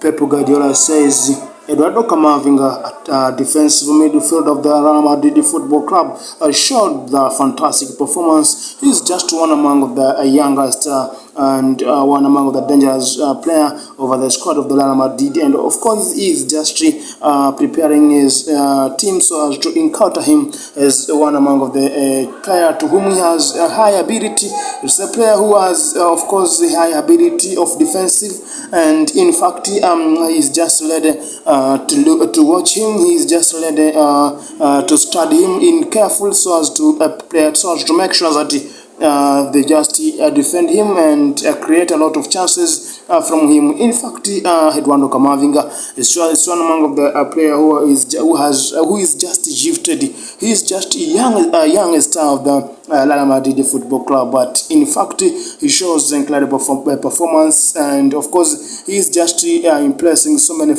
Pep Guardiola says Eduardo Camavinga, defensive midfield of the Real Madrid Football Club, showed the fantastic performance. He's just one among the youngest and one among the dangerous player over the squad of the Real Madrid, and of course he is just preparing his team so as to encounter him as one among the player to whom he has a high ability. It's a player who has of course the high ability of defensive, and in fact he's just ready to watch him. He's just ready to study him in careful so as to make sure that they just defend him and create a lot of chances from him. In fact, Eduardo Camavinga is one among the player who is just gifted. He is just a young star of the Real Madrid Football Club, but in fact he shows incredible performance, and of course he is just impressing so many